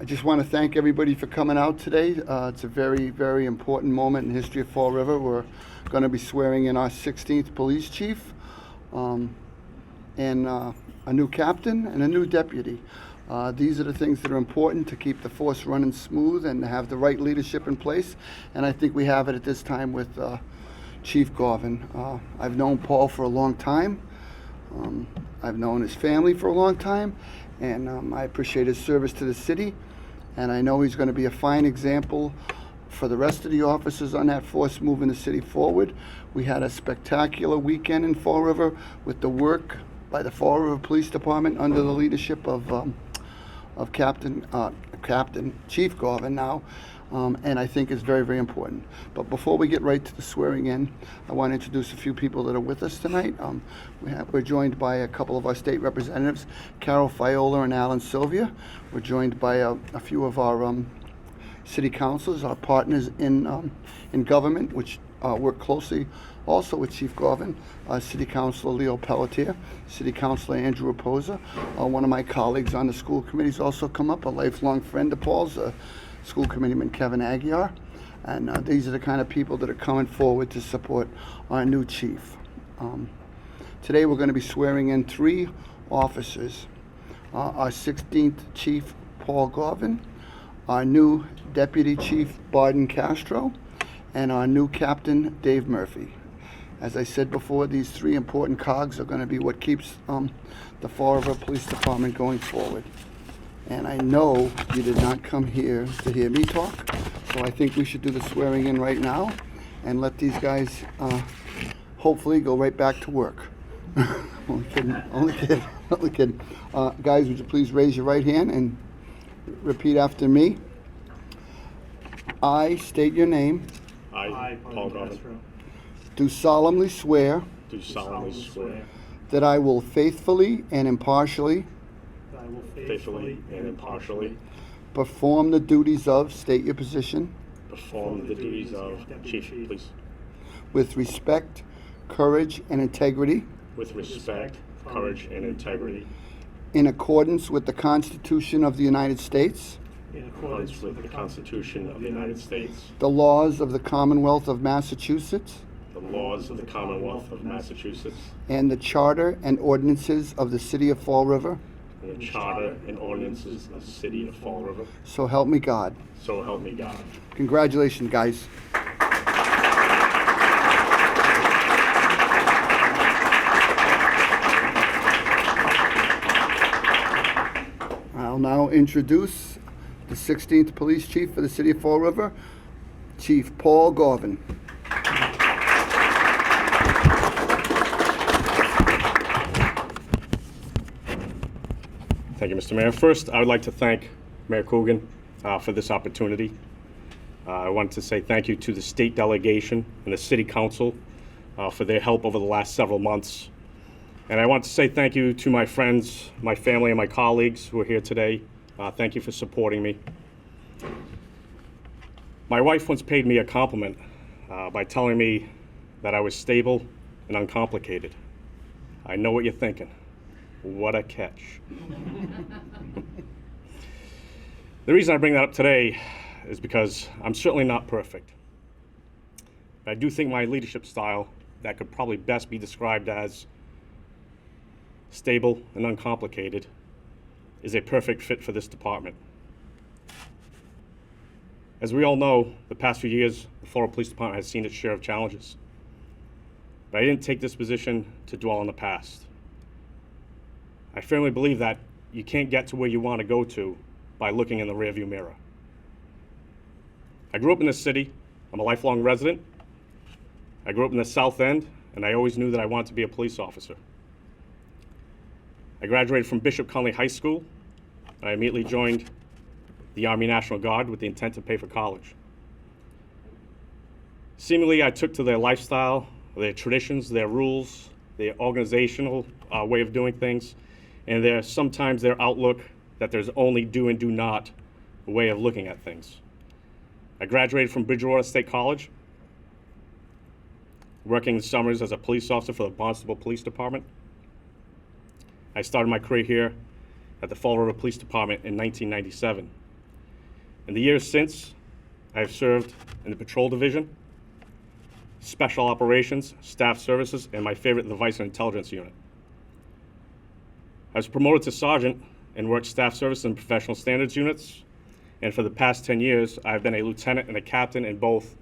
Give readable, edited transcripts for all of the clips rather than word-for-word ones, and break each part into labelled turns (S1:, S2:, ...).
S1: I just want to thank everybody for coming out today. It's a very, very important moment in the history of Fall River. We're going to be swearing in our 16th police chief, and a new captain and a new deputy. These are the things that are important to keep the force running smooth and to have the right leadership in place. And I think we have it at this time with Chief Garvin. I've known Paul for a long time. I've known his family for a long time, and I appreciate his service to the city. And I know he's going to be a fine example for the rest of the officers on that force moving the city forward. We had a spectacular weekend in Fall River with the work by the Fall River Police Department under the leadership of Chief Garvin now, and I think it's very, very important. But before we get right to the swearing in, I want to introduce a few people that are with us tonight. We're joined by a couple of our state representatives, Carol Fiola and Alan Sylvia. We're joined by a few of our city councilors, our partners in government, which work closely also with Chief Garvin, City Councilor Leo Pelletier, City Councilor Andrew Raposa. One of my colleagues on the school committee's also come up, a lifelong friend of Paul's, School Committeeman Kevin Aguiar. And these are the kind of people that are coming forward to support our new chief. Today we're going to be swearing in 3 officers. Our 16th Chief Paul Garvin, our new Deputy Chief Barden Castro, and our new Captain Dave Murphy. As I said before, these 3 important cogs are going to be what keeps the Fall River Police Department going forward. And I know you did not come here to hear me talk, so I think we should do the swearing in right now and let these guys hopefully go right back to work. Only kidding. Guys, would you please raise your right hand and repeat after me? I state your name.
S2: I, Paul Garvin,
S1: do solemnly swear that I will faithfully and impartially perform the duties of, state your position,
S2: Chief, please.
S1: With respect, courage, and integrity. In accordance with the Constitution of the United States. The laws of the Commonwealth of Massachusetts. And the Charter and ordinances of the City of Fall River. So help me God. Congratulations, guys. I'll now introduce the 16th Police Chief for the City of Fall River, Chief Paul Garvin.
S2: Thank you, Mr. Mayor. First, I would like to thank Mayor Coogan for this opportunity. I want to say thank you to the state delegation and the city council for their help over the last several months. And I want to say thank you to my friends, my family, and my colleagues who are here today. Thank you for supporting me. My wife once paid me a compliment by telling me that I was stable and uncomplicated. I know what you're thinking. What a catch. The reason I bring that up today is because I'm certainly not perfect. But I do think my leadership style, that could probably best be described as stable and uncomplicated, is a perfect fit for this department. As we all know, the past few years, the Fall River Police Department has seen its share of challenges. But I didn't take this position to dwell on the past. I firmly believe that you can't get to where you want to go to by looking in the rearview mirror. I grew up in this city. I'm a lifelong resident. I grew up in the South End, and I always knew that I wanted to be a police officer. I graduated from Bishop Connolly High School, and I immediately joined the Army National Guard with the intent to pay for college. Seemingly, I took to their lifestyle, their traditions, their rules, their organizational way of doing things, and sometimes their outlook that there's only do and do not way of looking at things. I graduated from Bridgewater State College, working the summers as a police officer for the Barnstable Police Department. I started my career here at the Fall River Police Department in 1997. In the years since, I have served in the Patrol Division, Special Operations, Staff Services, and my favorite, the Vice and Intelligence Unit. I was promoted to Sergeant and worked Staff Services and Professional Standards units, and for the past 10 years, I've been a Lieutenant and a Captain in both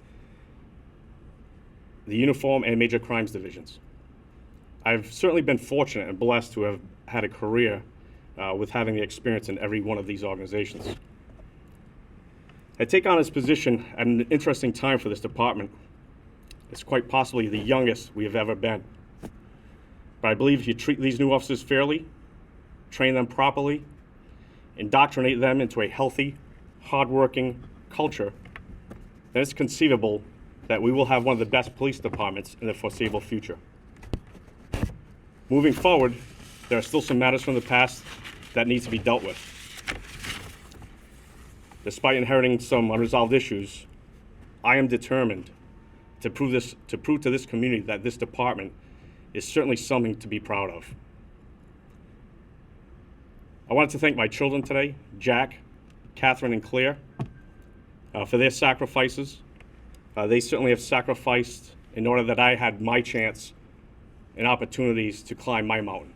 S2: the Uniform and Major Crimes Divisions. I've certainly been fortunate and blessed to have had a career with having the experience in every one of these organizations. I take on this position at an interesting time for this department. It's quite possibly the youngest we have ever been. But I believe if you treat these new officers fairly, train them properly, indoctrinate them into a healthy, hardworking culture, then it's conceivable that we will have one of the best police departments in the foreseeable future. Moving forward, there are still some matters from the past that need to be dealt with. Despite inheriting some unresolved issues, I am determined to prove to this community that this department is certainly something to be proud of. I wanted to thank my children today, Jack, Catherine, and Claire, for their sacrifices. They certainly have sacrificed in order that I had my chance and opportunities to climb my mountain.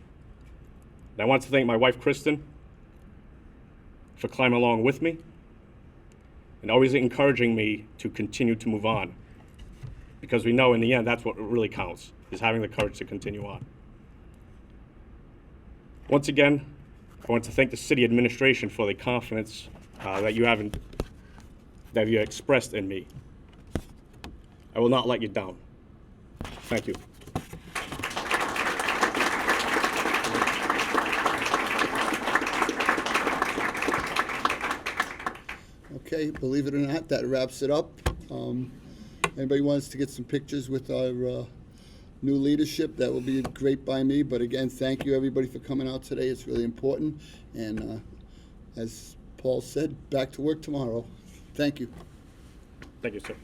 S2: And I want to thank my wife, Kristen, for climbing along with me and always encouraging me to continue to move on. Because we know in the end, that's what really counts, is having the courage to continue on. Once again, I want to thank the city administration for the confidence that you have expressed in me. I will not let you down. Thank you.
S1: Okay, believe it or not, that wraps it up. Anybody wants to get some pictures with our new leadership, that will be great by me. But again, thank you everybody for coming out today. It's really important. And as Paul said, back to work tomorrow. Thank you.
S2: Thank you, sir.